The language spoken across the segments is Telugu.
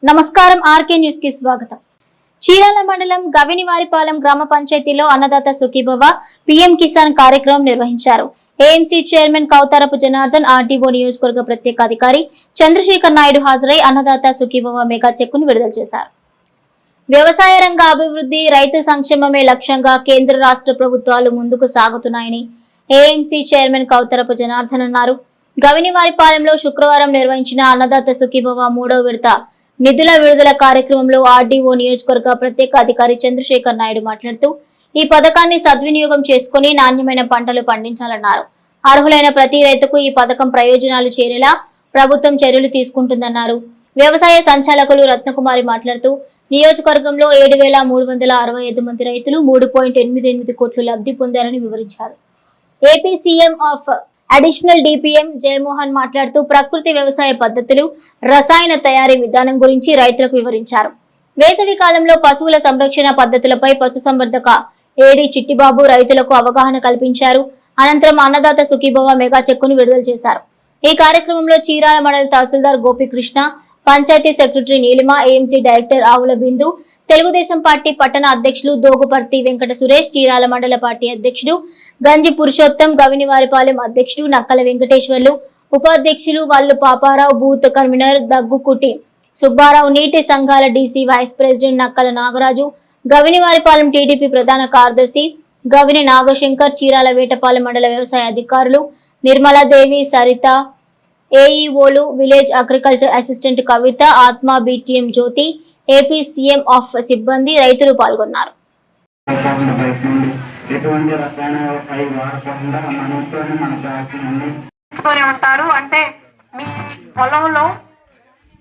నమస్కారం ఆర్కే న్యూస్ కి స్వాగతం. చీరాల మండలం గవినివారిపాలెం గ్రామ పంచాయతీలో అన్నదాత సుఖీభవ పీఎం కిసాన్ కార్యక్రమం నిర్వహించారు. AMC chairman Koutharapu Janardhan, RTO నియోజకవర్గ ప్రత్యేక అధికారి చంద్రశేఖర్ నాయుడు హాజరై అన్నదాత సుఖీభవ మెగా చెక్కును విడుదల చేశారు. వ్యవసాయ రంగ అభివృద్ధి, రైతు సంక్షేమమే లక్ష్యంగా కేంద్ర రాష్ట్ర ప్రభుత్వాలు ముందుకు సాగుతున్నాయని ఏఎంసీ చైర్మన్ కౌతారపు జనార్దన్ అన్నారు. గవినివారిపాలెంలో శుక్రవారం నిర్వహించిన అన్నదాత సుఖీభవ 3వ విడత నిధుల విడుదల కార్యక్రమంలో ఆర్డీఓ నియోజకవర్గ ప్రత్యేక అధికారి చంద్రశేఖర్ నాయుడు మాట్లాడుతూ ఈ పథకాన్ని సద్వినియోగం చేసుకుని నాణ్యమైన పంటలు పండించాలన్నారు. అర్హులైన ప్రతి రైతుకు ఈ పథకం ప్రయోజనాలు చేరేలా ప్రభుత్వం చర్యలు తీసుకుంటుందన్నారు. వ్యవసాయ సంచాలకులు రత్నకుమారి మాట్లాడుతూ నియోజకవర్గంలో 7,365 మంది రైతులు 3.88 కోట్లు లబ్ధి పొందారని వివరించారు. AP CM of additional DPM Jayamohan మాట్లాడుతూ ప్రకృతి వ్యవసాయ పద్ధతులు, రసాయన తయారీ విధానం గురించి రైతులకు వివరించారు. వేసవి కాలంలో పశువుల సంరక్షణ పద్ధతులపై పశుసంవర్ధక ఏడీ చిట్టిబాబు రైతులకు అవగాహన కల్పించారు. అనంతరం అన్నదాత సుఖీభవ మెగా చెక్కును విడుదల చేశారు. ఈ కార్యక్రమంలో చీరాల మండల తహసీల్దార్ Gopikrishna, panchayat secretary Neelima, AMC director ఆవుల బిందు, తెలుగుదేశం పార్టీ పట్టణ అధ్యక్షులు దోగుపర్తి వెంకట సురేష్, చీరాల మండల పార్టీ అధ్యక్షుడు గంజి పురుషోత్తం, గవినివారిపాలెం అధ్యక్షుడు నక్కల వెంకటేశ్వర్లు, ఉపాధ్యక్షులు వల్లు పాపారావు, బూత్ కన్వీనర్ దగ్గుకుటి సుబ్బారావు, నీటి సంఘాల DC vice president Nakkala Nagaraju, Gavinivaripalem TDP ప్రధాన కార్యదర్శి గవిని నాగశంకర్, చీరాల వేటపాలెం మండల వ్యవసాయ అధికారులు నిర్మలాదేవి, సరిత, ఏఈఓలు, village agriculture assistant Kavitha, Atma, BTM Jyothi, AP CM of సిబ్బంది, రైతులు పాల్గొన్నారు. ఉంటారు అంటే మీ పొలంలో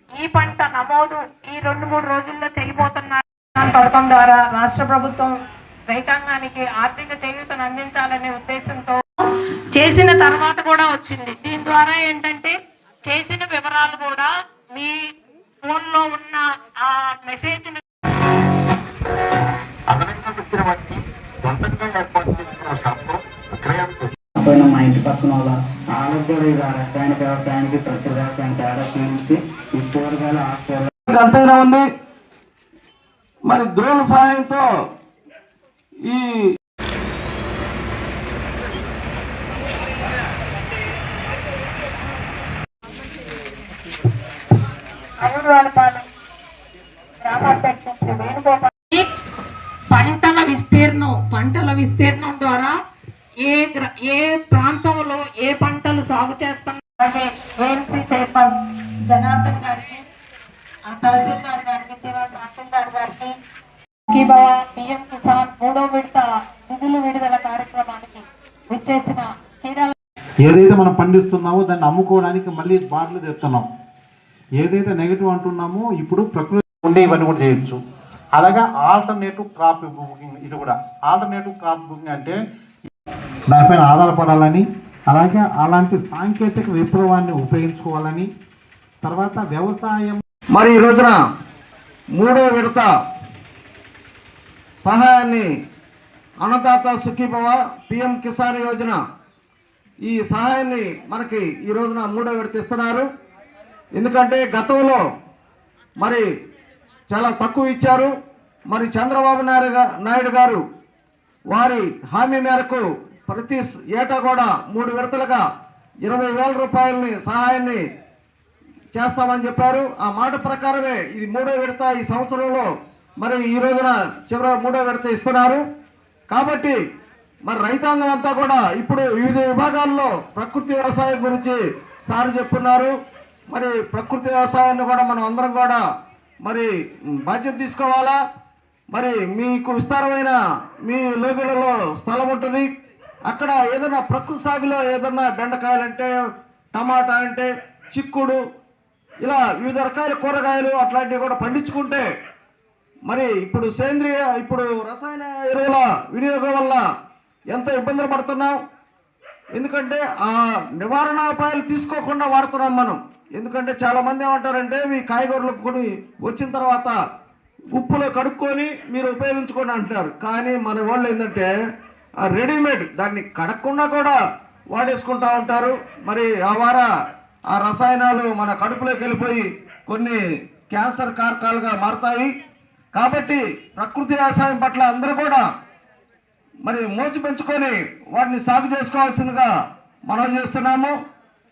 ఈ పంట నమోదు ఈ 2-3 రోజుల్లో చేయబోతున్నారు. పథకం ద్వారా రాష్ట్ర ప్రభుత్వం రైతాంగానికి ఆర్థిక చేయూతను అందించాలనే ఉద్దేశంతో చేసిన తర్వాత కూడా వచ్చింది. దీని ద్వారా ఏంటంటే చేసిన వివరాలు కూడా మీ ఫోన్లో ఉన్న ఆ మెసేజ్ మా ఇంటి పక్కన వాళ్ళకు కూడా ఇలా రసాయనిక వ్యవసాయానికి ప్రతి వ్యవసాయం తేడా చూపించి ఈ కూరగాయలు ఆకుకూరలు అంతైనా ఉంది. మరి డ్రోన్ సహాయంతో ఈ పంటల విస్తీర్ణం ద్వారా ఏ ప్రాంతంలో ఏ పంటలు సాగు చేస్తాం. అలాగే ఏఎంసీ చైర్మన్ జనార్దన్ గారికి, తహసీల్దార్ గారికి, తహసీల్దార్ గారికి పీఎం కిసాన్ 3వ విడత నిధులు విడుదల కార్యక్రమానికి విచ్చేసిన చీరాల ఏదైతే మనం పండిస్తున్నామో దాన్ని అమ్ముకోవడానికి మళ్ళీ బార్లు తెస్తున్నాం. ఏదైతే నెగిటివ్ అంటున్నామో ఇప్పుడు ప్రకృతి ఉండే ఇవన్నీ కూడా చేయొచ్చు. అలాగే ఆల్టర్నేటివ్ క్రాప్ బుకింగ్, ఇది కూడా ఆల్టర్నేటివ్ క్రాప్ బుకింగ్ అంటే దానిపైన ఆధారపడాలని, అలాగే అలాంటి సాంకేతిక విప్లవాన్ని ఉపయోగించుకోవాలని, తర్వాత వ్యవసాయం. మరి ఈ రోజున 3వ విడత సహాయాన్ని అన్నదాత సుఖీభవ పీఎం కిసాన్ యోజన ఈ సహాయాన్ని మనకి ఈ రోజున 3వ విడత ఇస్తున్నారు. ఎందుకంటే గతంలో మరి చాలా తక్కువ ఇచ్చారు. మరి చంద్రబాబు నాయుడు గారు వారి హామీ మేరకు ప్రతి ఏటా కూడా 3 విడతలుగా 20,000 రూపాయలని సహాయాన్ని చేస్తామని చెప్పారు. ఆ మాట ప్రకారమే ఇది 3వ విడత ఈ సంవత్సరంలో మరి ఈ రోజున చివరి 3వ విడత ఇస్తున్నారు. కాబట్టి మరి రైతాంగం అంతా కూడా ఇప్పుడు వివిధ విభాగాల్లో ప్రకృతి వ్యవసాయం గురించి సార్ చెప్తున్నారు. మరి ప్రకృతి వ్యవసాయాన్ని కూడా మనం అందరం కూడా మరి బాధ్యత తీసుకోవాలా. మరి మీకు విస్తారమైన మీ లోగిలలో స్థలం ఉంటుంది. అక్కడ ఏదైనా ప్రకృతి సాగులో ఏదన్నా బెండకాయలంటే, టమాటా అంటే, చిక్కుడు, ఇలా వివిధ రకాల కూరగాయలు అట్లాంటివి కూడా పండించుకుంటే మరి ఇప్పుడు రసాయన ఎరువుల వినియోగం వల్ల ఎంతో ఇబ్బందులు పడుతున్నాం. ఎందుకంటే ఆ నివారణోపాయాలు తీసుకోకుండా వాడుతున్నాం మనం. ఎందుకంటే చాలామంది ఏమంటారంటే మీ కాయగూరలు కొని వచ్చిన తర్వాత ఉప్పులో కడుక్కొని మీరు ఉపయోగించుకొని అంటున్నారు. కానీ మన వాళ్ళు ఏంటంటే రెడీమేడ్ దాన్ని కడగకుండా కూడా వాడేసుకుంటూ ఉంటారు. మరి ఆ రసాయనాలు మన కడుపులోకి వెళ్ళిపోయి కొన్ని క్యాన్సర్ కారకాలుగా మారతాయి. కాబట్టి ప్రకృతి వ్యవసాయం పట్ల అందరూ కూడా మరి మోచి పెంచుకొని వాటిని సాగు చేసుకోవాల్సిందిగా మనం చేస్తున్నాము.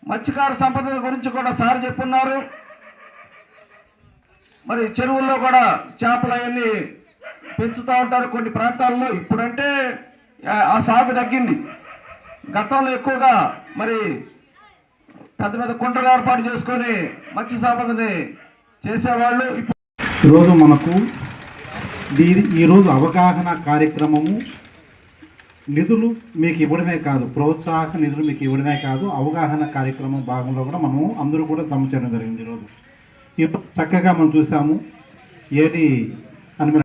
మత్స్యకార సంపద గురించి కూడా సార్ చెప్పున్నారు. మరి చెరువుల్లో కూడా చేపలు అవన్నీ పెంచుతూ ఉంటారు కొన్ని ప్రాంతాల్లో. ఇప్పుడంటే ఆ సాగు తగ్గింది. గతంలో ఎక్కువగా మరి పెద్ద పెద్ద కుంటలు ఏర్పాటు చేసుకొని మత్స్య సంపదని చేసేవాళ్ళు. ఈరోజు మనకు ఈరోజు అవగాహన కార్యక్రమము నిధులు మీకు ఇవ్వడమే కాదు, ప్రోత్సాహక నిధులు మీకు ఇవ్వడమే కాదు, అవగాహన కార్యక్రమం భాగంలో కూడా మనము అందరూ కూడా జమ చేయడం జరిగింది. ఈరోజు చక్కగా మనం చూసాము. ఏది అని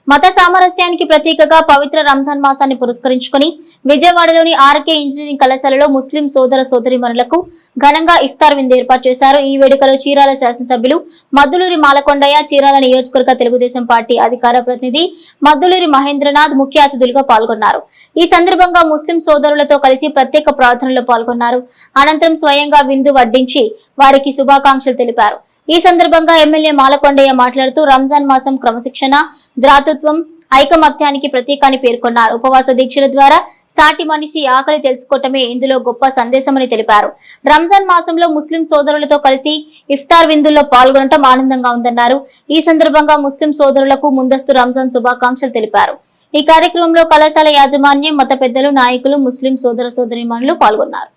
మత సామరస్యానికి ప్రతీకగా పవిత్ర రంజాన్ మాసాన్ని పురస్కరించుకుని విజయవాడలోని ఆర్కే ఇంజనీరింగ్ కళాశాలలో ముస్లిం సోదర సోదరీమణులకు ఘనంగా ఇఫ్తార్ విందు ఏర్పాటు చేశారు. ఈ వేడుకలో చీరాల శాసనసభ్యులు మద్దులూరి మాలకొండయ్య, చీరాల నియోజకవర్గ తెలుగుదేశం పార్టీ అధికార ప్రతినిధి మద్దులూరి మహేంద్రనాథ్ ముఖ్య అతిథులుగా పాల్గొన్నారు. ఈ సందర్భంగా ముస్లిం సోదరులతో కలిసి ప్రత్యేక ప్రార్థనలో పాల్గొన్నారు. అనంతరం స్వయంగా విందు వడ్డించి వారికి శుభాకాంక్షలు తెలిపారు. ఈ సందర్భంగా ఎమ్మెల్యే మాలకొండయ్య మాట్లాడుతూ రంజాన్ మాసం క్రమశిక్షణ, ద్రాతృత్వం, ఐకమత్యానికి ప్రతీక అని పేర్కొన్నారు. ఉపవాస దీక్షల ద్వారా సాటి మనిషి ఆకలి తెలుసుకోవటమే ఇందులో గొప్ప సందేశమని తెలిపారు. రంజాన్ మాసంలో ముస్లిం సోదరులతో కలిసి ఇఫ్తార్ విందుల్లో పాల్గొనడం ఆనందంగా ఉందన్నారు. ఈ సందర్భంగా ముస్లిం సోదరులకు ముందస్తు రంజాన్ శుభాకాంక్షలు తెలిపారు. ఈ కార్యక్రమంలో కళాశాల యాజమాన్యం, మత పెద్దలు, నాయకులు, ముస్లిం సోదర సోదరీమణులు పాల్గొన్నారు.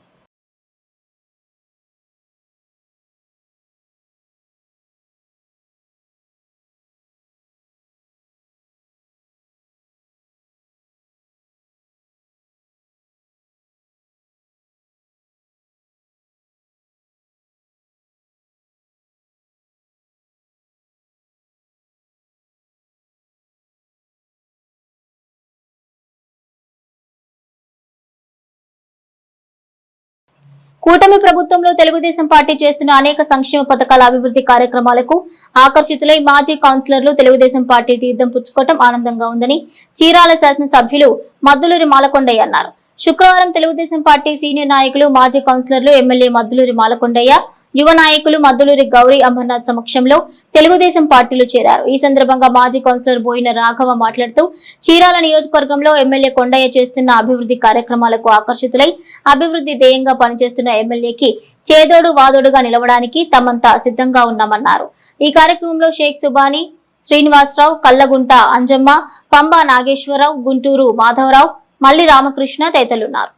కూటమి ప్రభుత్వంలో తెలుగుదేశం పార్టీ చేస్తున్న అనేక సంక్షేమ పథకాల అభివృద్ధి కార్యక్రమాలకు ఆకర్షితులై మాజీ కౌన్సిలర్లు తెలుగుదేశం పార్టీ తీర్థం పుచ్చుకోవడం ఆనందంగా ఉందని చీరాల శాసనసభ్యులు మద్దులూరి మాలకొండయ్య అన్నారు. శుక్రవారం తెలుగుదేశం పార్టీ సీనియర్ నాయకులు, మాజీ కౌన్సిలర్లు, ఎమ్మెల్యే మద్దులూరి మాలకొండయ్య, యువ నాయకులు మద్దులూరి గౌరీ అమర్నాథ్ సమక్షంలో తెలుగుదేశం పార్టీలో చేరారు. ఈ సందర్భంగా మాజీ కౌన్సిలర్ బోయిన రాఘవ మాట్లాడుతూ చీరాల నియోజకవర్గంలో ఎమ్మెల్యే కొండయ్య చేస్తున్న అభివృద్ధి కార్యక్రమాలకు ఆకర్షితులై అభివృద్ధి ధ్యేయంగా పనిచేస్తున్న ఎమ్మెల్యేకి చేదోడు వాదోడుగా నిలవడానికి తమంతా సిద్ధంగా ఉన్నామన్నారు. ఈ కార్యక్రమంలో షేక్ సుబాని, శ్రీనివాసరావు, కల్లగుంట అంజమ్మ, పంబా నాగేశ్వరరావు, గుంటూరు మాధవరావు, మల్లి రామకృష్ణ తదితరులున్నారు.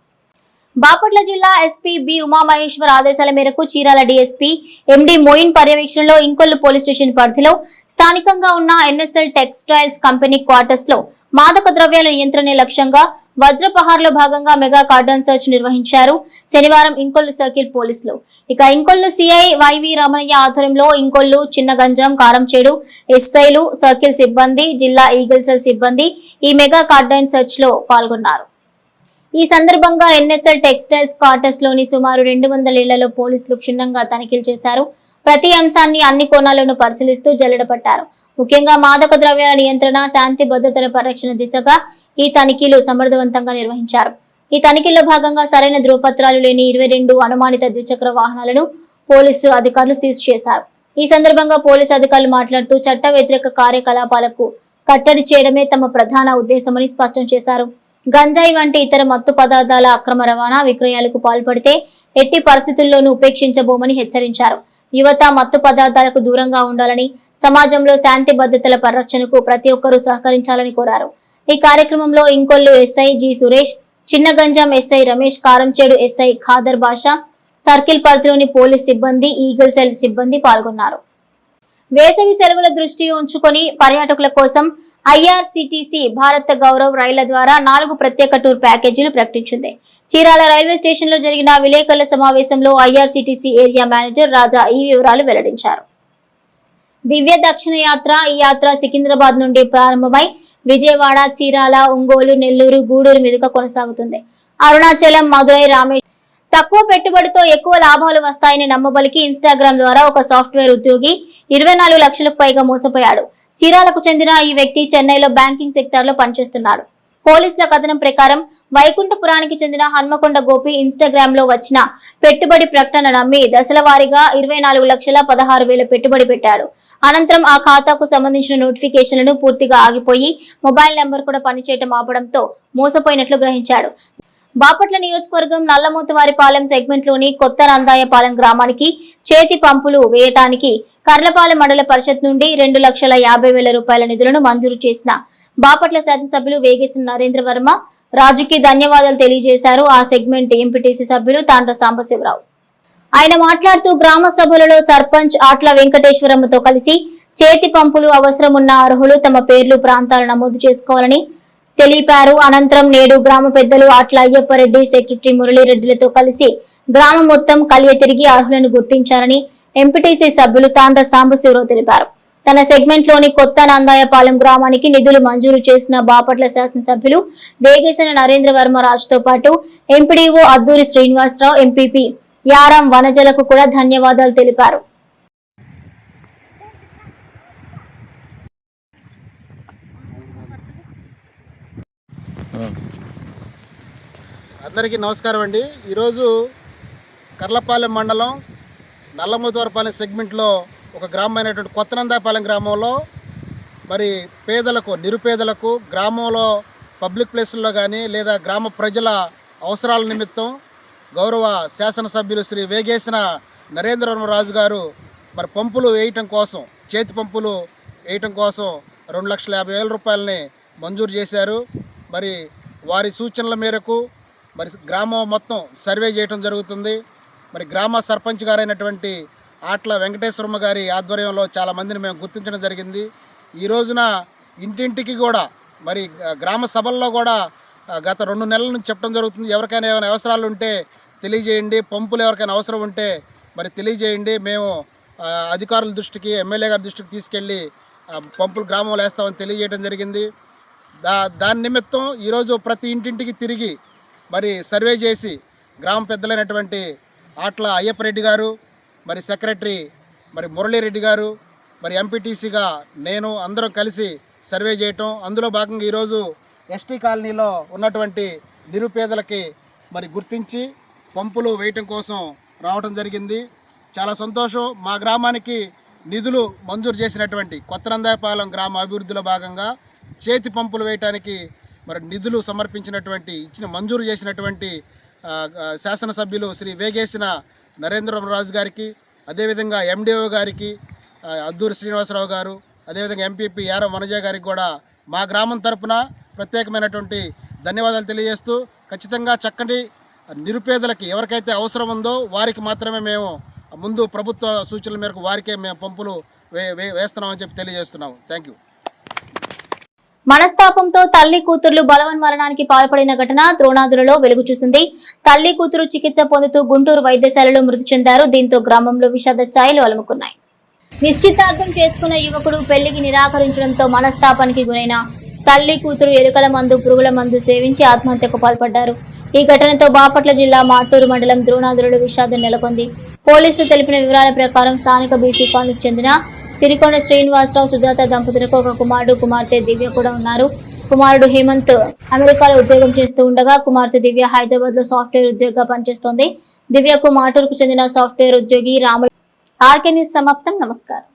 బాపట్ల జిల్లా ఎస్పీ బి ఉమామహేశ్వర్ ఆదేశాల మేరకు చీరాల డీఎస్పీ ఎండి మోయిన్ పర్యవేక్షణలో ఇంకొల్లు పోలీస్ స్టేషన్ పరిధిలో స్థానికంగా ఉన్న ఎన్ఎస్ఎల్ టెక్స్టైల్స్ కంపెనీ క్వార్టర్స్ లో మాదక ద్రవ్యాల నియంత్రణే లక్ష్యంగా వజ్రపహార్లో భాగంగా మెగా కార్డన్ సర్చ్ నిర్వహించారు. శనివారం ఇంకొల్లు సర్కిల్ పోలీసులు ఇంకొల్లు సిఐ వైవి రమణయ్య ఆధ్వర్యంలో ఇంకొల్లు, చిన్నగంజం, కారంచేడు ఎస్ఐలు, సర్కిల్ సిబ్బంది, జిల్లా ఈగల్ సెల్ సిబ్బంది ఈ మెగా కార్డన్ సర్చ్ లో పాల్గొన్నారు. ఈ సందర్భంగా ఎన్ఎస్ఎల్ టెక్స్టైల్స్ క్వార్టర్స్ లోని సుమారు 200 ఇళ్లలో పోలీసులు క్షుణ్ణంగా తనిఖీలు చేశారు. ప్రతి అంశాన్ని అన్ని కోణాలను పరిశీలిస్తూ జల్లెడపట్టారు. ముఖ్యంగా మాదక ద్రవ్యాల నియంత్రణ, శాంతి భద్రతల పరిరక్షణ దిశగా ఈ తనిఖీలు సమర్థవంతంగా నిర్వహించారు. ఈ తనిఖీల్లో భాగంగా సరైన ధృవపత్రాలు లేని 22 అనుమానిత ద్విచక్ర వాహనాలను పోలీసు అధికారులు సీజ్ చేశారు. ఈ సందర్భంగా పోలీసు అధికారులు మాట్లాడుతూ చట్ట వ్యతిరేక కార్యకలాపాలకు కట్టడి చేయడమే తమ ప్రధాన ఉద్దేశమని స్పష్టం చేశారు. గంజాయి వంటి ఇతర మత్తు పదార్థాల అక్రమ రవాణా, విక్రయాలకు పాల్పడితే ఎట్టి పరిస్థితుల్లోనూ ఉపేక్షించబోమని హెచ్చరించారు. యువత మత్తు పదార్థాలకు దూరంగా ఉండాలని, సమాజంలో శాంతి భద్రతల పరిరక్షణకు ప్రతి ఒక్కరూ సహకరించాలని కోరారు. ఈ కార్యక్రమంలో Inkollu SI G Suresh, Chinnaganjam SI Ramesh, Karamchedu SI Khader Basha, circle పరిధిలోని పోలీస్ సిబ్బంది, ఈగల్ సెల్ సిబ్బంది పాల్గొన్నారు. వేసవి సెలవుల దృష్టిలో ఉంచుకొని పర్యాటకుల కోసం ఐఆర్సీటీసీ భారత గౌరవ్ రైళ్ల ద్వారా 4 ప్రత్యేక టూర్ ప్యాకేజీలు ప్రకటించింది. చీరాల రైల్వే స్టేషన్ లో జరిగిన విలేకరుల సమావేశంలో ఐఆర్సీటీసీ ఏరియా మేనేజర్ రాజా ఈ వివరాలు వెల్లడించారు. దివ్య దక్షిణ యాత్ర ఈ యాత్ర సికింద్రాబాద్ నుండి ప్రారంభమై విజయవాడ, చీరాల, ఒంగోలు, నెల్లూరు, గూడూరు మీదుగా కొనసాగుతుంది. అరుణాచలం, మదురై, రామేశ్వరం తక్కువ పెట్టుబడితో ఎక్కువ లాభాలు వస్తాయని నమ్మబలికి ఇన్స్టాగ్రామ్ ద్వారా ఒక సాఫ్ట్వేర్ ఉద్యోగి 24 లక్షలకు పైగా మోసపోయాడు. చీరాలకు చెందిన ఈ వ్యక్తి చెన్నైలో బ్యాంకింగ్ సెక్టార్ లో పనిచేస్తున్నాడు. పోలీసుల కథనం ప్రకారం వైకుంఠపురానికి చెందిన హన్మకొండ గోపి ఇన్స్టాగ్రామ్ లో వచ్చిన పెట్టుబడి ప్రకటన నమ్మి దశల వారీగా 24,16,000 పెట్టుబడి పెట్టాడు. అనంతరం ఆ ఖాతాకు సంబంధించిన నోటిఫికేషన్లను పూర్తిగా ఆగిపోయి మొబైల్ నెంబర్ కూడా పనిచేయటం ఆపడంతో మోసపోయినట్లు గ్రహించాడు. బాపట్ల నియోజకవర్గం నల్లమోతువారిపాలెం సెగ్మెంట్ లోని కొత్త నందాయపాలెం గ్రామానికి చేతి పంపులు వేయటానికి కర్లపాలెం మండల పరిషత్ నుండి 2,50,000 రూపాయల నిధులను మంజూరు చేసిన బాపట్ల శాసనసభ్యులు వేగేసిన నరేంద్ర వర్మ రాజుకి ధన్యవాదాలు తెలియజేశారు. ఆ సెగ్మెంట్ ఎంపీటీసీ సభ్యులు తాండ్ర సాంబశివరావు. ఆయన మాట్లాడుతూ గ్రామ సభలలో సర్పంచ్ ఆట్ల వెంకటేశ్వరమ్మతో కలిసి చేతి పంపులు అవసరం ఉన్న అర్హులు తమ పేర్లు ప్రాంతాలు నమోదు చేసుకోవాలని తెలిపారు. అనంతరం నేడు గ్రామ పెద్దలు ఆట్ల అయ్యప్పరెడ్డి, సెక్రటరీ మురళీరెడ్డిలతో కలిసి గ్రామం మొత్తం కలియ తిరిగి అర్హులను గుర్తించారని ఎంపీటీసీ సభ్యులు తాండ్ర సాంబశివరావు తెలిపారు. తన సెగ్మెంట్ లోని కొత్త నందాయపాలెం గ్రామానికి నిధులు మంజూరు చేసిన బాపట్ల శాసనసభ్యులు వేగేసిన నరేంద్ర వర్మ రాజుతో పాటు ఎంపీడీఓ అద్దూరి శ్రీనివాసరావు, ఎంపీపీ యారం వనజలకు కూడా ధన్యవాదాలు తెలిపారు. అందరికీ నమస్కారం అండి. ఈరోజు కర్లపాలెం మండలం నల్లమోతువారిపాలెం సెగ్మెంట్లో ఒక గ్రామం అయినటువంటి కొత్త నందాయపాలెం గ్రామంలో మరి పేదలకు, నిరుపేదలకు గ్రామంలో పబ్లిక్ ప్లేసుల్లో కానీ లేదా గ్రామ ప్రజల అవసరాల నిమిత్తం గౌరవ శాసనసభ్యులు శ్రీ వేగేసిన నరేంద్రరాజు గారు మరి పంపులు వేయటం కోసం, చేతి పంపులు వేయటం కోసం 2,50,000 రూపాయలని మంజూరు చేశారు. మరి వారి సూచనల మేరకు మరి గ్రామం మొత్తం సర్వే చేయటం జరుగుతుంది. మరి గ్రామ సర్పంచ్ గారైనటువంటి ఆట్ల వెంకటేశ్వరమ్మ గారి ఆధ్వర్యంలో చాలామందిని మేము గుర్తించడం జరిగింది. ఈ రోజున ఇంటింటికి కూడా మరి గ్రామ సభల్లో కూడా గత 2 నెలల నుంచి చెప్పడం జరుగుతుంది. ఎవరికైనా ఏమైనా అవసరాలు ఉంటే తెలియజేయండి, పంపులు ఎవరికైనా అవసరం ఉంటే మరి తెలియజేయండి, మేము అధికారుల దృష్టికి, ఎమ్మెల్యే గారి దృష్టికి తీసుకెళ్ళి పంపులు గ్రామంలో వేస్తామని తెలియజేయడం జరిగింది. దాని నిమిత్తం ఈరోజు ప్రతి ఇంటింటికి తిరిగి మరి సర్వే చేసి గ్రామ పెద్దలైనటువంటి ఆట్ల అయ్యప్పరెడ్డి గారు, మరి సెక్రటరీ మరి మురళీరెడ్డి గారు, మరి ఎంపీటీసీగా నేను అందరం కలిసి సర్వే చేయటం, అందులో భాగంగా ఈరోజు ఎస్టీ కాలనీలో ఉన్నటువంటి నిరుపేదలకి మరి గుర్తించి పంపులు వేయటం కోసం రావటం జరిగింది. చాలా సంతోషం. మా గ్రామానికి నిధులు మంజూరు చేసినటువంటి కొత్త నందాయపాలెం గ్రామ అభివృద్ధిలో భాగంగా చేతి పంపులు వేయటానికి మరి నిధులు సమర్పించినటువంటి, మంజూరు చేసినటువంటి శాసనసభ్యులు శ్రీ వేగేసిన నరేంద్రరాజు గారికి, అదేవిధంగా ఎండిఓ గారికి, అద్దూరి శ్రీనివాసరావు గారు, అదేవిధంగా ఎంపీపీ యారం వనజ గారికి కూడా మా గ్రామం తరపున ప్రత్యేకమైనటువంటి ధన్యవాదాలు తెలియజేస్తూ, ఖచ్చితంగా చక్కటి నిరుపేదలకి ఎవరికైతే అవసరం ఉందో వారికి మాత్రమే మేము ముందు ప్రభుత్వ సూచనల మేరకు వారికే మేము పంపులు వేస్తున్నామని చెప్పి తెలియజేస్తున్నాము. Thank you. మనస్తాపంతో తల్లి కూతుర్లు బలవన్మరణానికి పాల్పడిన ఘటన ద్రోణాదులలో వెలుగు చూసింది. తల్లి కూతురు చికిత్స పొందుతూ గుంటూరు వైద్యశాలలో మృతి చెందారు. దీంతో గ్రామంలో విషాద ఛాయలు అలుముకున్నాయి. నిశ్చితార్థం చేసుకున్న యువకుడు పెళ్లికి నిరాకరించడంతో మనస్తాపానికి గురైన తల్లి కూతురు ఎలుకల మందు, పురుగుల మందు సేవించి ఆత్మహత్యకు పాల్పడ్డారు. ఈ ఘటనతో బాపట్ల జిల్లా మాటూరు మండలం ద్రోణాదులలో విషాదం నెలకొంది. పోలీసులు తెలిపిన వివరాల ప్రకారం స్థానిక బీసీ కాలనీకి చెందిన సిరికొండ శ్రీనివాసరావు, సుజాత దంపతులకు ఒక కుమారుడు, కుమార్తె దివ్య కూడా ఉన్నారు. కుమారుడు హేమంత్ అమెరికాలో ఉద్యోగం చేస్తూ ఉండగా కుమార్తె దివ్య హైదరాబాద్ లో సాఫ్ట్వేర్ ఉద్యోగిగా పనిచేస్తోంది. దివ్యకు మాటూరుకు చెందిన సాఫ్ట్వేర్ ఉద్యోగి రాములు. ఆర్కే న్యూస్ సమాప్తం. నమస్కారం.